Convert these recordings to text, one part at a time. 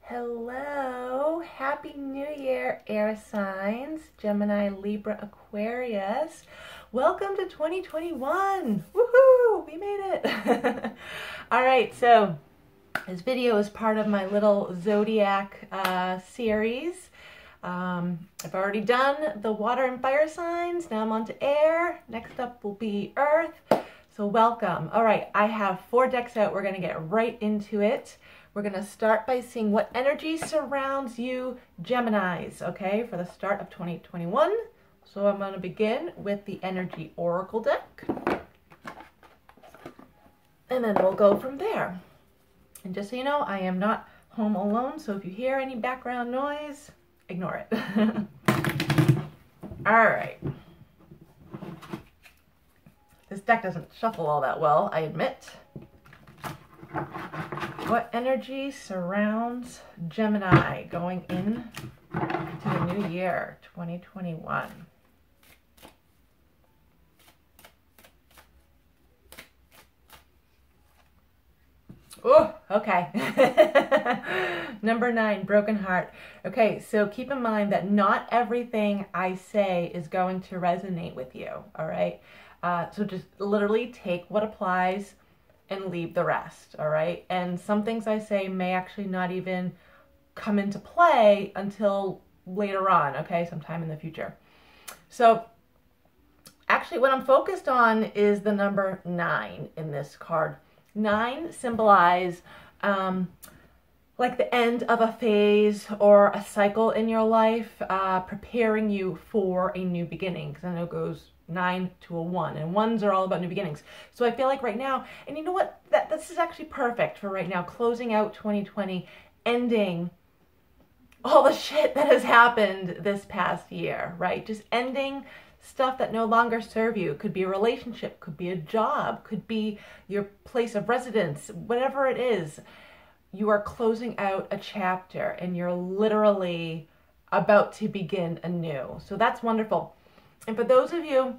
Hello, Happy New Year, air signs, Gemini, Libra, Aquarius. Welcome to 2021. Woohoo, we made it. All right, so this video is part of my little zodiac series. I've already done the water and fire signs. Now I'm on to air. Next up will be earth. So welcome. All right, I have 4 decks out. We're going to get right into it. We're going to start by seeing what energy surrounds you, Geminis, okay, for the start of 2021. So I'm going to begin with the Energy Oracle deck. And then we'll go from there. And just so you know, I am not home alone, so if you hear any background noise, ignore it. All right. This deck doesn't shuffle all that well, I admit. What energy surrounds Gemini going into the new year, 2021? Oh, okay. Number 9, broken heart. Okay, so keep in mind that not everything I say is going to resonate with you, all right? So just literally take what applies and leave the rest, all right? And some things I say may actually not even come into play until later on, okay? Sometime in the future. So actually what I'm focused on is the number 9 in this card. 9 symbolize like the end of a phase or a cycle in your life, preparing you for a new beginning. Because I know it goes 9 to a 1, and 1s are all about new beginnings. So I feel like right now, and you know what, this is actually perfect for right now, closing out 2020, ending all the shit that has happened this past year, right? Just ending stuff that no longer serve you. Could be a relationship, could be a job, could be your place of residence, whatever it is. You are closing out a chapter and you're literally about to begin anew. So that's wonderful. And for those of you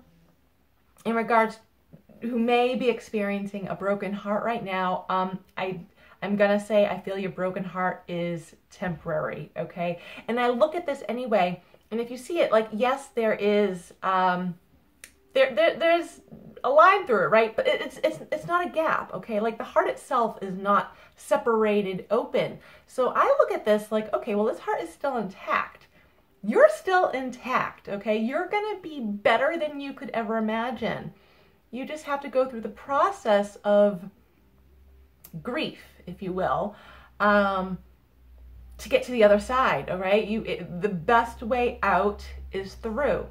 in regards who may be experiencing a broken heart right now, I'm going to say I feel your broken heart is temporary, okay? And I look at this anyway, and if you see it, like, yes, there is, there's a line through it, right? But it's not a gap, okay? Like, the heart itself is not separated open. So I look at this like, okay, well, this heart is still intact. You're still intact, okay? You're going to be better than you could ever imagine. You just have to go through the process of grief, if you will, to get to the other side, all right? The best way out is through.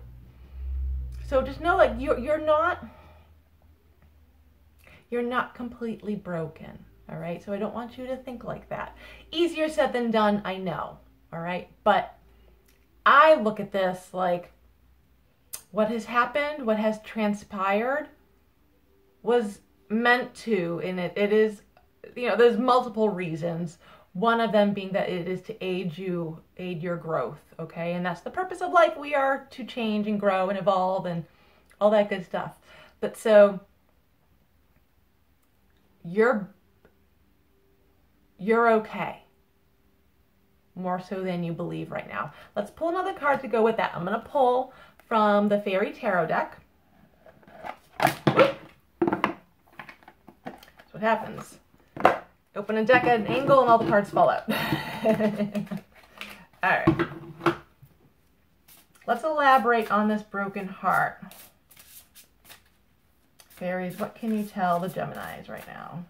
So just know, like, you're not completely broken, all right? So I don't want you to think like that. Easier said than done, I know, all right? But I look at this like what has happened, what has transpired was meant to, and it is, you know, there's multiple reasons. One of them being that it is to aid your growth, okay? And that's the purpose of life. We are to change and grow and evolve and all that good stuff. But so you're okay. More so than you believe right now. Let's pull another card to go with that. I'm going to pull from the Fairy Tarot deck. Whoop. That's what happens. Open a deck at an angle and all the cards fall out. All right. Let's elaborate on this broken heart. Fairies, what can you tell the Geminis right now?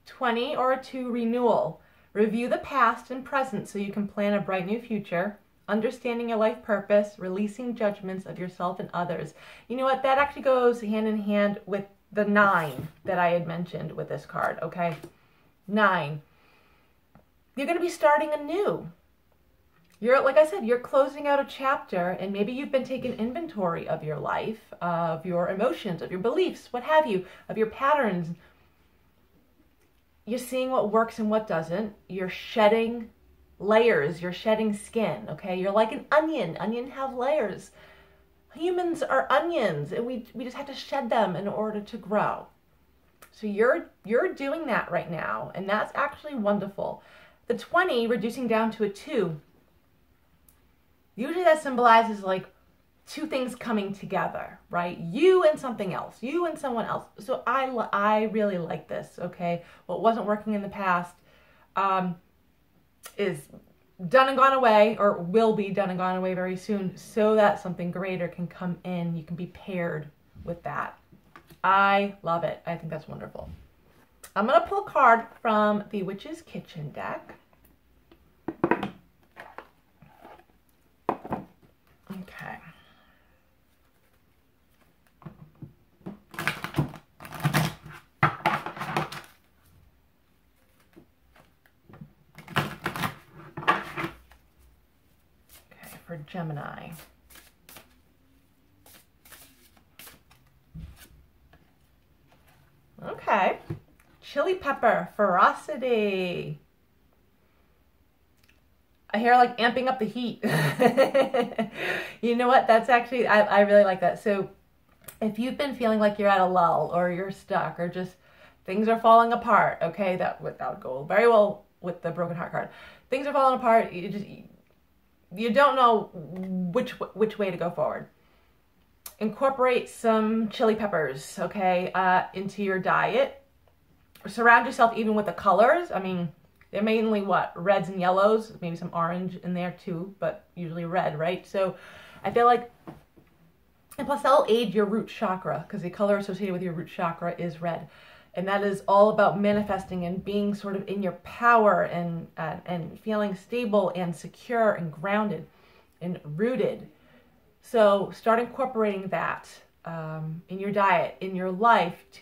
20 or a 2 renewal. Review the past and present so you can plan a bright new future. Understanding your life purpose. Releasing judgments of yourself and others. You know what? That actually goes hand in hand with the 9 that I had mentioned with this card, okay? 9. You're going to be starting anew. Like I said, you're closing out a chapter, and maybe you've been taking inventory of your life, of your emotions, of your beliefs, what have you, of your patterns. You're seeing what works and what doesn't. You're shedding layers. You're shedding skin, okay? You're like an onion. Onions have layers. Humans are onions, and we just have to shed them in order to grow. So you're doing that right now, and that's actually wonderful. The 20 reducing down to a 2, usually that symbolizes like two things coming together, right? You and something else, you and someone else. So I really like this, okay? What wasn't working in the past is done and gone away, or will be done and gone away very soon, so that something greater can come in. You can be paired with that. I love it. I think that's wonderful. I'm going to pull a card from the Witch's Kitchen deck. Okay. For Gemini. Okay. Chili pepper, ferocity. I hear like amping up the heat. You know what? That's actually, I really like that. So if you've been feeling like you're at a lull, or you're stuck, or just things are falling apart, okay, that would go very well with the broken heart card. Things are falling apart. You don't know which way to go forward. Incorporate some chili peppers, okay, into your diet. Surround yourself even with the colors. I mean, they're mainly what? Reds and yellows, maybe some orange in there too, but usually red, right? So I feel like, and plus that'll aid your root chakra, because the color associated with your root chakra is red. And that is all about manifesting and being sort of in your power, and feeling stable and secure and grounded and rooted. So start incorporating that in your diet, in your life, to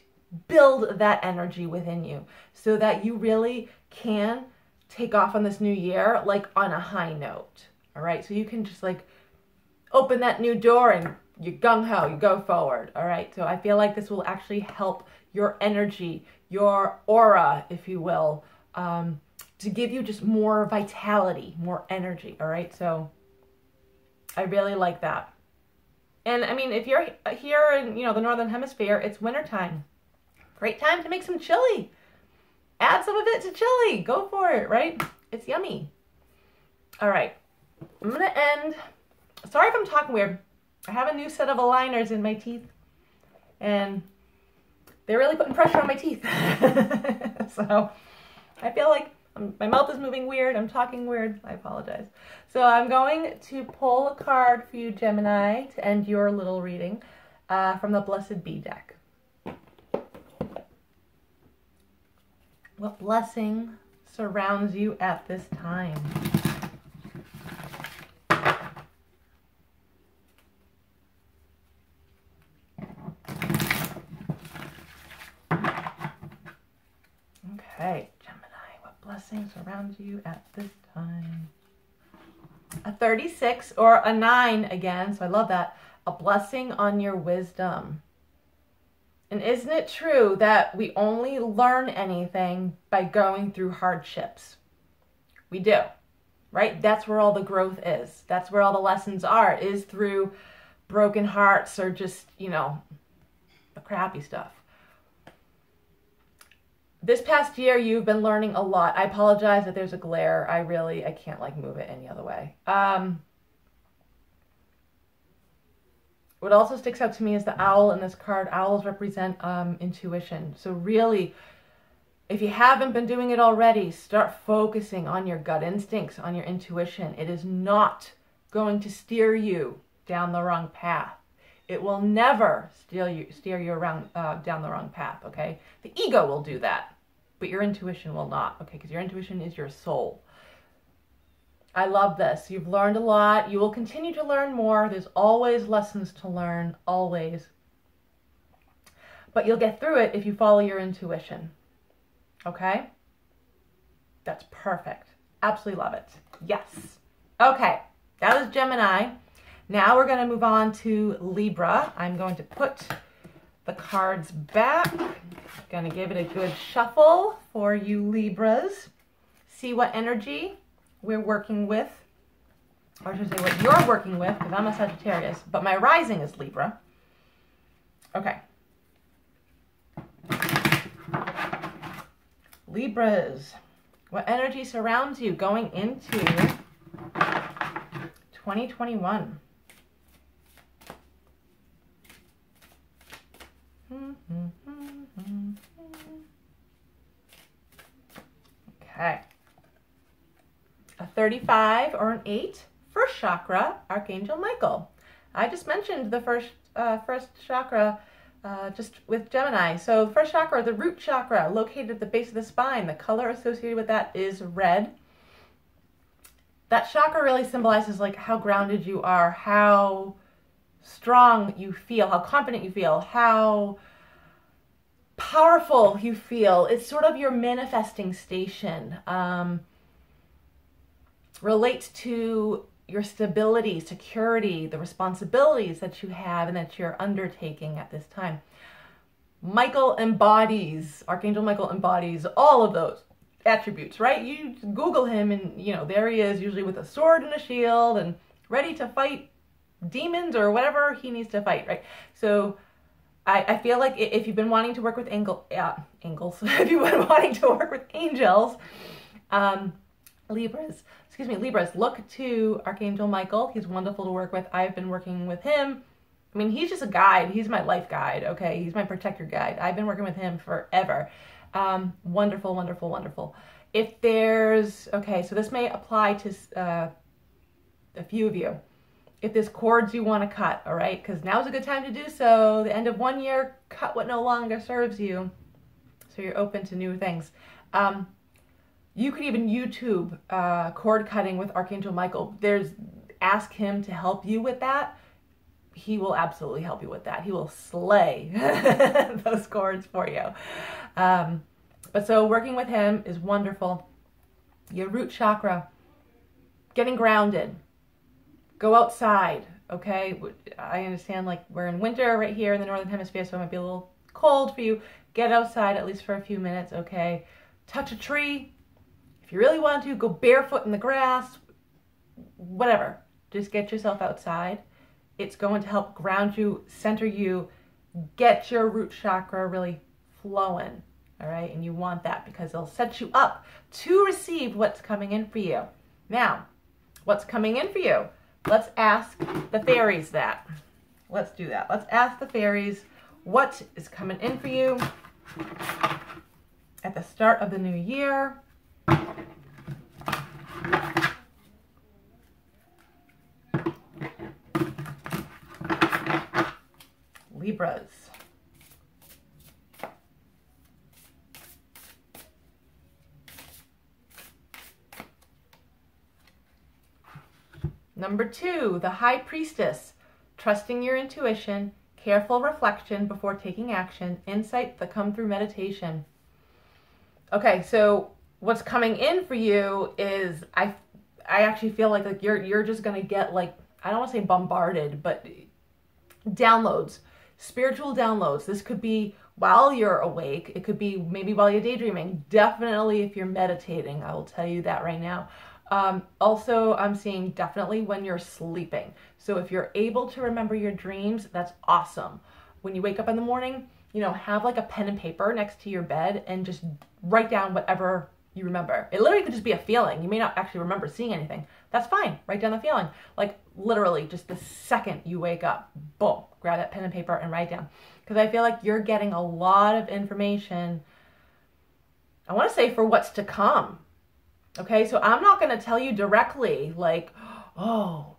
build that energy within you, so that you really can take off on this new year like on a high note. All right, so you can just like open that new door and you gung-ho, you go forward. All right, so I feel like this will actually help your energy, your aura, if you will, to give you just more vitality, more energy. All right, so I really like that. And I mean, if you're here in, the Northern Hemisphere, it's wintertime. Great time to make some chili. Add some of it to chili. Go for it, right? It's yummy. All right, I'm gonna end. Sorry if I'm talking weird. I have a new set of aligners in my teeth, and they're really putting pressure on my teeth. So I feel like my mouth is moving weird. I'm talking weird. I apologize. So I'm going to pull a card for you, Gemini, to end your little reading from the Blessed Bee deck. What blessing surrounds you at this time? Okay, Gemini, what blessing surrounds you at this time? A 36 or a 9 again, so I love that. A blessing on your wisdom. And isn't it true that we only learn anything by going through hardships? We do, right? That's where all the growth is. That's where all the lessons are, is through broken hearts, or just, the crappy stuff. This past year, you've been learning a lot. I apologize that there's a glare. I can't move it any other way. What also sticks out to me is the owl in this card. Owls represent intuition. So really, if you haven't been doing it already, start focusing on your gut instincts, on your intuition. It is not going to steer you down the wrong path. It will never steer you around down the wrong path, okay? The ego will do that, but your intuition will not, okay? Because your intuition is your soul. I love this. You've learned a lot. You will continue to learn more. There's always lessons to learn, always. But you'll get through it if you follow your intuition, okay? That's perfect. Absolutely love it. Yes. Okay, that was Gemini. Now we're going to move on to Libra. I'm going to put the cards back. Going to give it a good shuffle for you Libras. See what energy we're working with. Or I should say what you're working with, because I'm a Sagittarius, but my rising is Libra. Okay. Libras, what energy surrounds you going into 2021? Okay. A 35 or an 8. First chakra, Archangel Michael. I just mentioned the first chakra just with Gemini. So the first chakra, the root chakra, located at the base of the spine. The color associated with that is red. That chakra really symbolizes like how grounded you are, how strong you feel, how confident you feel, how powerful you feel. It's sort of your manifesting station. Relates to your stability, security, the responsibilities that you have and that you're undertaking at this time. Archangel Michael embodies all of those attributes, right? You Google him and, you know, there he is, usually with a sword and a shield and ready to fight demons or whatever he needs to fight, right? So I feel like if you've been wanting to work with if you've been wanting to work with angels, Libras, look to Archangel Michael. He's wonderful to work with. I've been working with him. I mean, he's just a guide. He's my life guide, okay? He's my protector guide. I've been working with him forever. Wonderful, wonderful, wonderful. If there's, okay, so this may apply to a few of you. If there's cords you want to cut, all right? Because now's a good time to do so. The end of one year, cut what no longer serves you. So you're open to new things. You could even YouTube cord cutting with Archangel Michael. Ask him to help you with that. He will absolutely help you with that. He will slay those cords for you. But so working with him is wonderful. Your root chakra, getting grounded. Go outside, okay? I understand like we're in winter right here in the Northern Hemisphere, so it might be a little cold for you. Get outside at least for a few minutes, okay? Touch a tree. If you really want to, go barefoot in the grass, whatever. Just get yourself outside. It's going to help ground you, center you, get your root chakra really flowing, all right? And you want that because it'll set you up to receive what's coming in for you. Now, what's coming in for you? Let's ask the fairies that. Let's do that. Let's ask the fairies what is coming in for you at the start of the new year. Libras. Number 2, the High Priestess. Trusting your intuition, careful reflection before taking action, insight that come through meditation. Okay, so what's coming in for you is I actually feel like you're just gonna get like, I don't want to say bombarded, but downloads, spiritual downloads. This could be while you're awake. It could be maybe while you're daydreaming. Definitely if you're meditating, I will tell you that right now. Also, I'm seeing definitely when you're sleeping. So if you're able to remember your dreams, that's awesome. When you wake up in the morning, you know, have like a pen and paper next to your bed and just write down whatever you remember. It literally could just be a feeling. You may not actually remember seeing anything. That's fine. Write down the feeling. Like literally just the second you wake up, boom, grab that pen and paper and write down. Because I feel like you're getting a lot of information, I want to say, for what's to come. Okay, so I'm not going to tell you directly like, oh,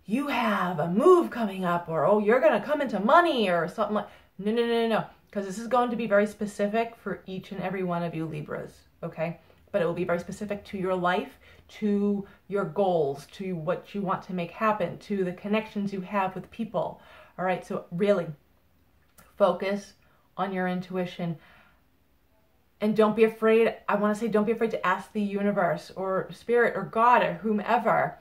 you have a move coming up, or oh, you're going to come into money or something like, no. Because this is going to be very specific for each and every one of you Libras, okay? But it will be very specific to your life, to your goals, to what you want to make happen, to the connections you have with people. All right, so really focus on your intuition. And don't be afraid, I want to say, don't be afraid to ask the universe or spirit or God or whomever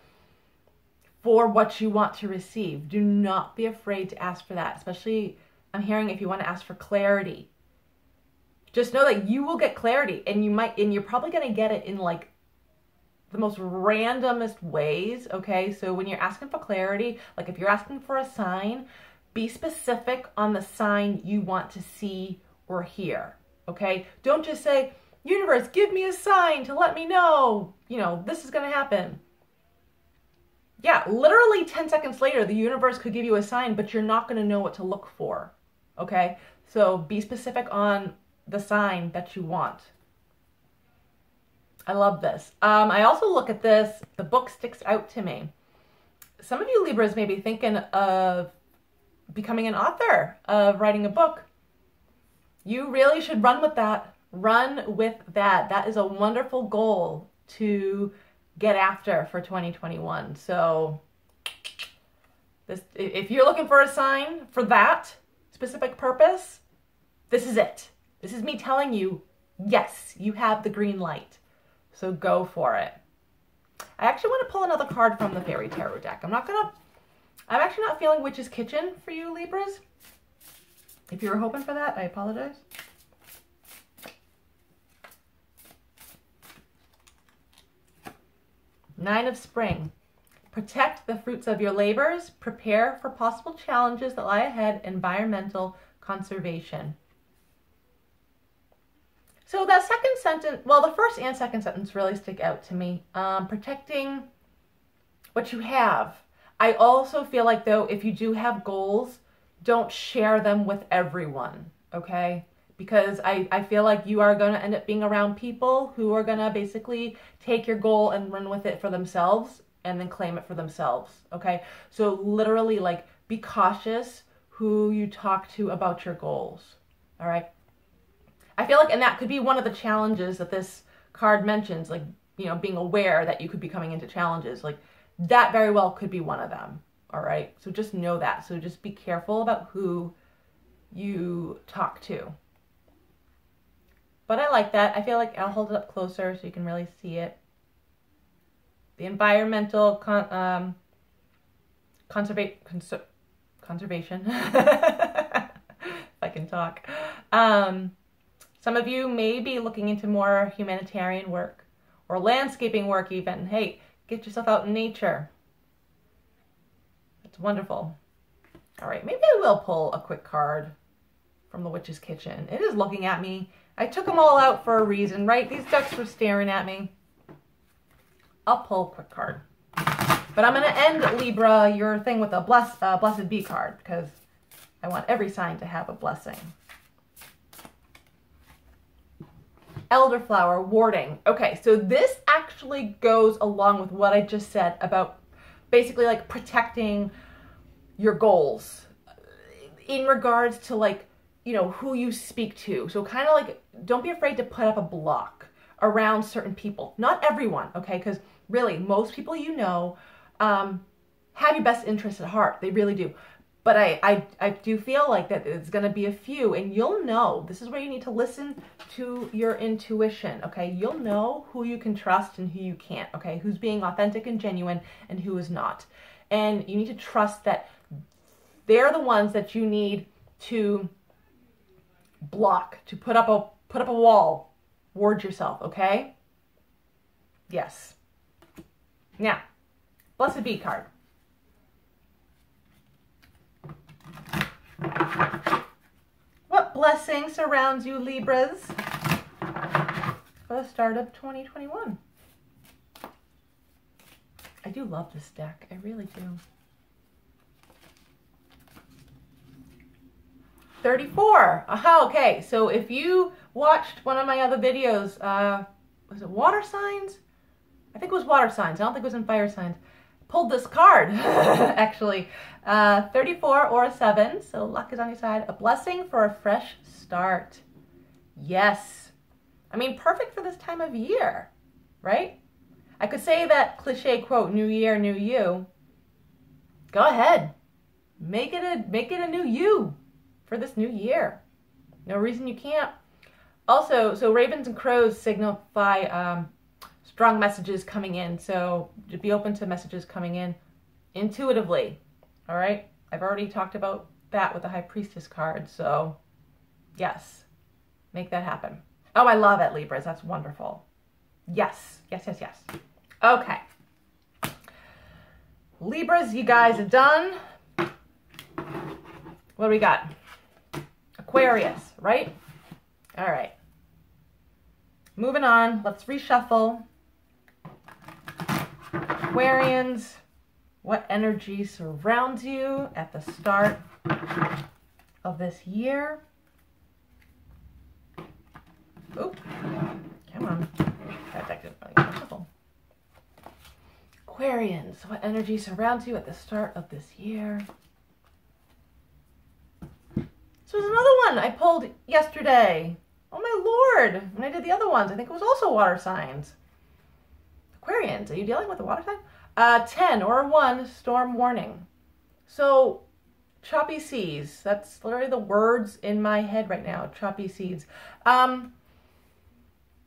for what you want to receive. Do not be afraid to ask for that, especially I'm hearing if you want to ask for clarity. Just know that you will get clarity, and you're probably going to get it in like the most randomest ways, okay? So when you're asking for clarity, like if you're asking for a sign, be specific on the sign you want to see or hear. Okay, don't just say, universe, give me a sign to let me know, you know, this is going to happen. Yeah, literally 10 seconds later, the universe could give you a sign, but you're not going to know what to look for. Okay? So be specific on the sign that you want. I love this. I also look at this. The book sticks out to me. Some of you Libras may be thinking of becoming an author, of writing a book. You really should run with that. Run with that. That is a wonderful goal to get after for 2021. So this, if you're looking for a sign for that specific purpose, this is it. This is me telling you, yes, you have the green light. So go for it. I actually want to pull another card from the Fairy Tarot deck. I'm actually not feeling Witch's Kitchen for you, Libras. If you were hoping for that, I apologize. Nine of Spring. Protect the fruits of your labors. Prepare for possible challenges that lie ahead. Environmental conservation. So that second sentence, well, the first and second sentence really stick out to me. Protecting what you have. I also feel like, though, if you do have goals, don't share them with everyone, okay? Because I feel like you are going to end up being around people who are going to basically take your goal and run with it for themselves and then claim it for themselves, okay? So literally, like, be cautious who you talk to about your goals, all right? I feel like, and that could be one of the challenges that this card mentions, like, you know, being aware that you could be coming into challenges. Like, that very well could be one of them, all right? So just know that. So just be careful about who you talk to. But I like that. I feel like I'll hold it up closer so you can really see it. The environmental conservation, if I can talk. Some of you may be looking into more humanitarian work or landscaping work even. Hey, get yourself out in nature. It's wonderful. All right, maybe I will pull a quick card from the Witch's Kitchen. It is looking at me. I took them all out for a reason, right? These ducks were staring at me. I'll pull a quick card. But I'm going to end, Libra, your thing with a Blessed Be card, because I want every sign to have a blessing. Elderflower, warding. Okay, so this actually goes along with what I just said about basically like protecting your goals in regards to, like, you know, who you speak to. So kind of like, don't be afraid to put up a block around certain people. Not everyone, okay? Because really, most people you know have your best interests at heart. They really do. But I do feel like that it's going to be a few, and you'll know. This is where you need to listen to your intuition, okay? You'll know who you can trust and who you can't, okay? Who's being authentic and genuine and who is not. And you need to trust that they're the ones that you need to block, to put up a wall, ward yourself, okay? Yes. Now, Blessed Be card. What blessing surrounds you, Libras, for the start of 2021? I do love this deck. I really do. 34. Aha, okay. So if you watched one of my other videos, was it water signs? I think it was water signs. I don't think it was in fire signs. Pulled this card, actually. 34 or a 7, so luck is on your side. A blessing for a fresh start. Yes. I mean, perfect for this time of year, right? I could say that cliche quote, new year, new you. Go ahead. Make it a new you for this new year. No reason you can't. Also, so ravens and crows signify strong messages coming in. So to be open to messages coming in intuitively. All right. I've already talked about that with the High Priestess card. So yes, make that happen. Oh, I love it, Libras. That's wonderful. Yes, yes, yes, yes. Okay. Libras, you guys are done. What do we got? Aquarius, right? All right. moving on. Let's reshuffle. Aquarians, what energy surrounds you at the start of this year? Oh, come on. That deck didn't really shuffle. Aquarians, what energy surrounds you at the start of this year? This was another one I pulled yesterday. Oh my Lord. When I did the other ones, I think it was also water signs. Aquarians, are you dealing with a water sign? 10 or a 1, storm warning. So, choppy seas. That's literally the words in my head right now. Choppy seas.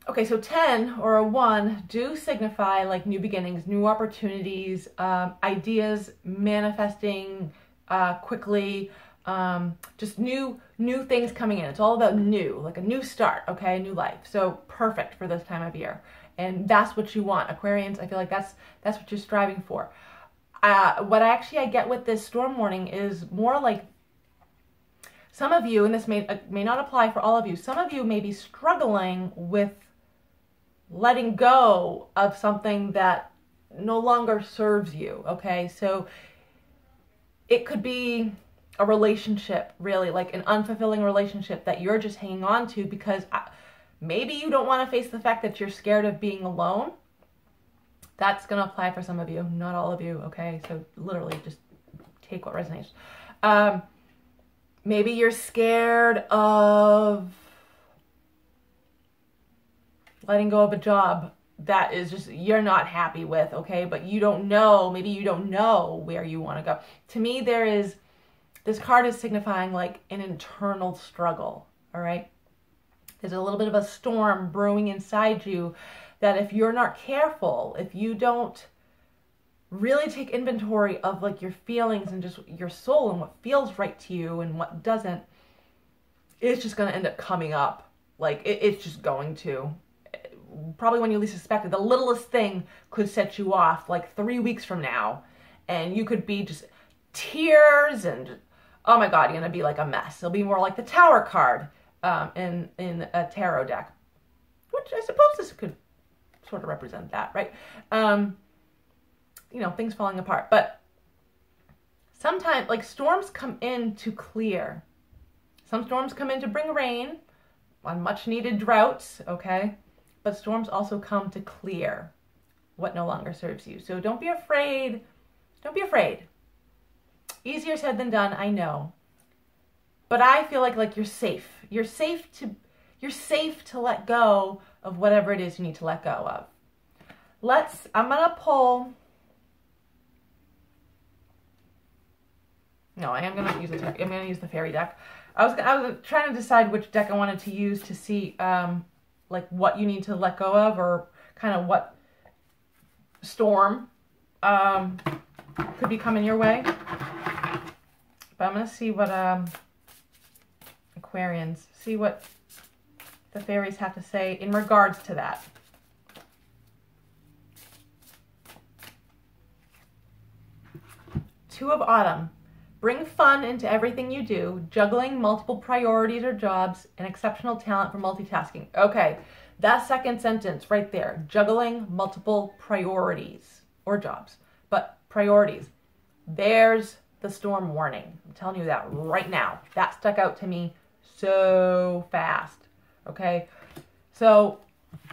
Okay, so 10 or a 1 do signify like new beginnings, new opportunities, ideas manifesting quickly, just new things coming in. It's all about new, like a new start, okay, a new life. So perfect for this time of year. And that's what you want. Aquarians, I feel like that's what you're striving for. What I get with this storm warning is more like some of you, and this may not apply for all of you, some of you may be struggling with letting go of something that no longer serves you, okay? So it could be a relationship, really, like an unfulfilling relationship that you're just hanging on to because maybe you don't want to face the fact that you're scared of being alone. That's going to apply for some of you, not all of you, okay? So literally just take what resonates. Maybe you're scared of letting go of a job that is just, you're not happy with, okay? But you don't know, maybe you don't know where you want to go. To me, this card is signifying like an internal struggle, all right? There's a little bit of a storm brewing inside you that if you're not careful, if you don't really take inventory of like your feelings and just your soul and what feels right to you and what doesn't, it's just going to end up coming up. Like it's just going to. Probably when you least suspect it, the littlest thing could set you off like 3 weeks from now. And you could be just tears and, oh my God, you're going to be like a mess. It'll be more like the Tower card in a tarot deck, which I suppose this could sort of represent that, right? You know, things falling apart. But sometimes, like, storms come in to clear. Some storms come in to bring rain on much needed droughts, okay? But storms also come to clear what no longer serves you. So don't be afraid. Don't be afraid. Easier said than done, I know. But I feel like you're safe. You're safe to let go of whatever it is you need to let go of. I'm gonna pull. No, I'm gonna use the fairy deck. I was trying to decide which deck I wanted to use to see like what you need to let go of, or kind of what storm could be coming your way. But I'm gonna see what Aquarians, see what the fairies have to say in regards to that. Two of Autumn. Bring fun into everything you do, juggling multiple priorities or jobs, and exceptional talent for multitasking. Okay, that second sentence right there, juggling multiple priorities or jobs, but priorities. There's the storm warning. I'm telling you that right now. That stuck out to me so fast, okay? So,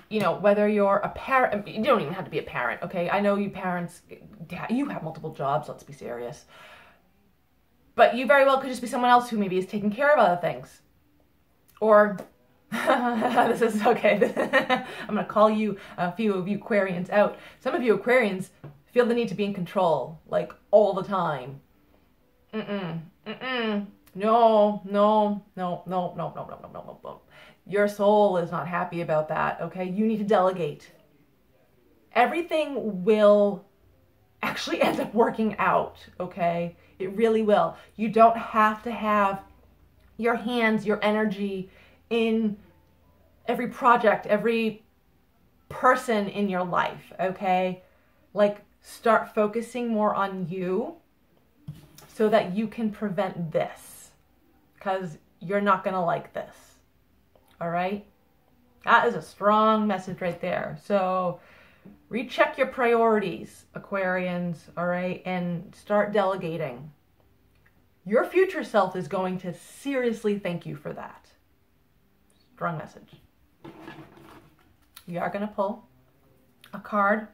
you know, whether you're a parent, you don't even have to be a parent, okay? I know you parents, you have multiple jobs, let's be serious. But you very well could just be someone else who maybe is taking care of other things. Or, this is okay, I'm going to call you, a few of you Aquarians out. Some of you Aquarians feel the need to be in control, like all the time. No. Your soul is not happy about that, okay? You need to delegate. Everything will actually end up working out, okay? It really will. You don't have to have your hands, your energy in every project, every person in your life, okay? Like, start focusing more on you so that you can prevent this, because you're not going to like this, all right? That is a strong message right there. So recheck your priorities, Aquarians, all right, and start delegating. Your future self is going to seriously thank you for that. Strong message. You are going to pull a card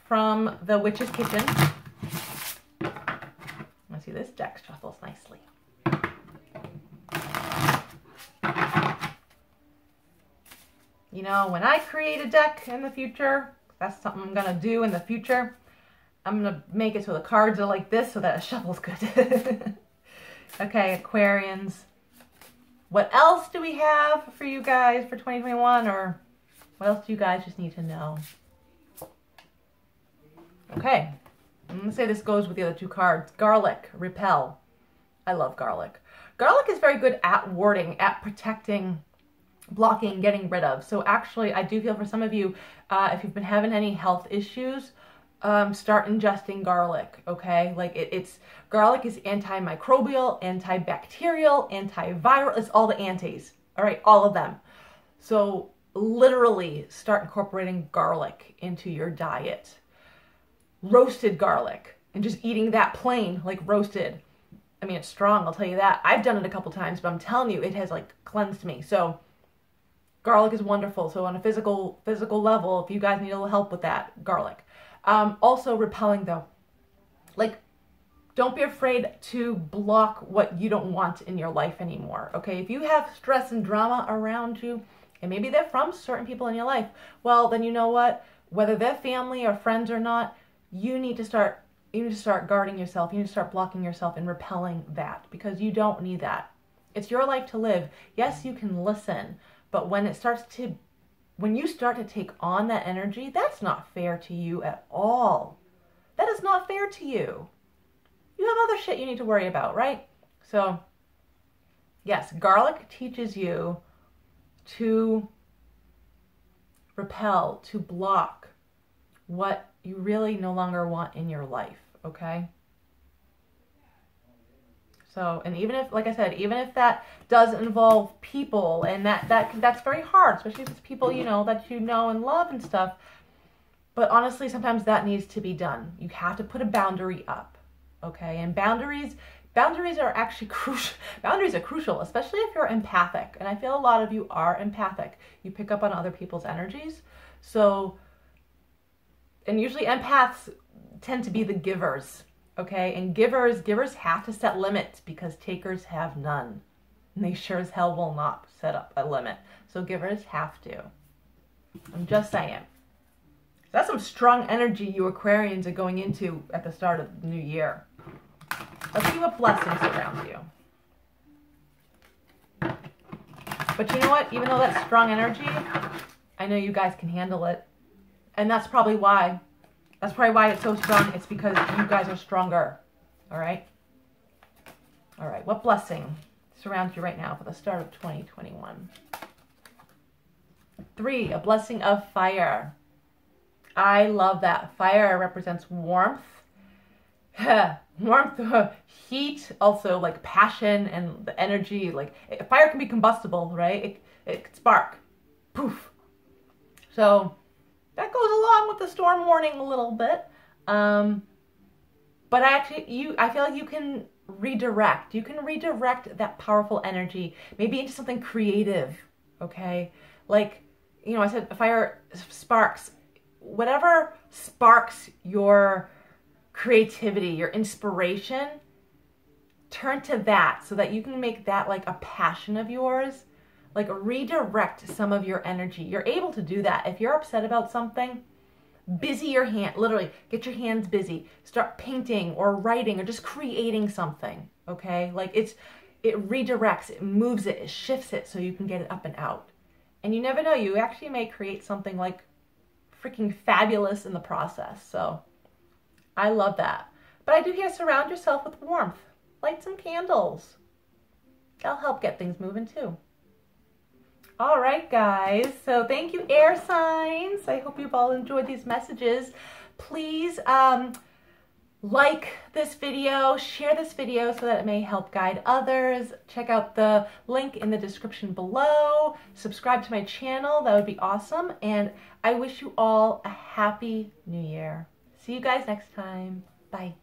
from the Witch's Kitchen. Let's see, this deck shuffles nicely. You know, when I create a deck in the future, that's something I'm going to do in the future. I'm going to make it so the cards are like this so that it shuffles good. Okay, Aquarians. What else do we have for you guys for 2021? Or what else do you guys just need to know? Okay. I'm going to say this goes with the other two cards. Garlic, repel. I love garlic. Garlic is very good at warding, at protecting, blocking, getting rid of. So actually, I do feel for some of you, if you've been having any health issues, start ingesting garlic, okay? Like garlic is antimicrobial, antibacterial, antiviral. It's all the antis, all right? All of them. So literally start incorporating garlic into your diet. Roasted garlic and just eating that plain, like roasted. I mean, it's strong, I'll tell you that. I've done it a couple times, but I'm telling you, it has like cleansed me. So garlic is wonderful. So on a physical level, if you guys need a little help with that, garlic. Also repelling though. Like, don't be afraid to block what you don't want in your life anymore, okay? If you have stress and drama around you, and maybe they're from certain people in your life, well, then you know what? Whether they're family or friends or not, you need to start guarding yourself. You need to start blocking yourself and repelling that, because you don't need that. It's your life to live. Yes, you can listen, but when you start to take on that energy, that's not fair to you at all. That is not fair to you. You have other shit you need to worry about, right? So, yes, garlic teaches you to repel, to block what you really no longer want in your life, okay? So, and even if, like I said, even if that does involve people, and that's very hard, especially if it's people, you know, that you know and love and stuff. But honestly, sometimes that needs to be done. You have to put a boundary up, okay? And boundaries are actually crucial. Boundaries are crucial, especially if you're empathic. And I feel a lot of you are empathic. You pick up on other people's energies. So, and usually empaths tend to be the givers. Okay, and givers have to set limits because takers have none. And they sure as hell will not set up a limit. So givers have to. I'm just saying. That's some strong energy you Aquarians are going into at the start of the new year. Let's see what blessings surround you. But you know what? Even though that's strong energy, I know you guys can handle it. And that's probably why. That's probably why it's so strong. It's because you guys are stronger. All right? All right. What blessing surrounds you right now for the start of 2021? 3, a blessing of fire. I love that. Fire represents warmth. Warmth, heat, also like passion and the energy. Like fire can be combustible, right? It can spark. Poof. So that goes along with the storm warning a little bit. But I feel like you can redirect. You can redirect that powerful energy, maybe into something creative, okay? Like, you know, I said fire sparks. Whatever sparks your creativity, your inspiration, turn to that so that you can make that like a passion of yours. Like redirect some of your energy. You're able to do that. If you're upset about something, busy your hand, literally get your hands busy. Start painting or writing or just creating something, okay? Like it redirects, it moves it, it shifts it so you can get it up and out. And you never know, you actually may create something like freaking fabulous in the process. So I love that. But I do hear surround yourself with warmth. Light some candles. That'll help get things moving too. All right, guys. So thank you, air signs. I hope you've all enjoyed these messages. Please like this video, share this video so that it may help guide others. Check out the link in the description below. Subscribe to my channel, that would be awesome. And I wish you all a happy new year. See you guys next time. Bye.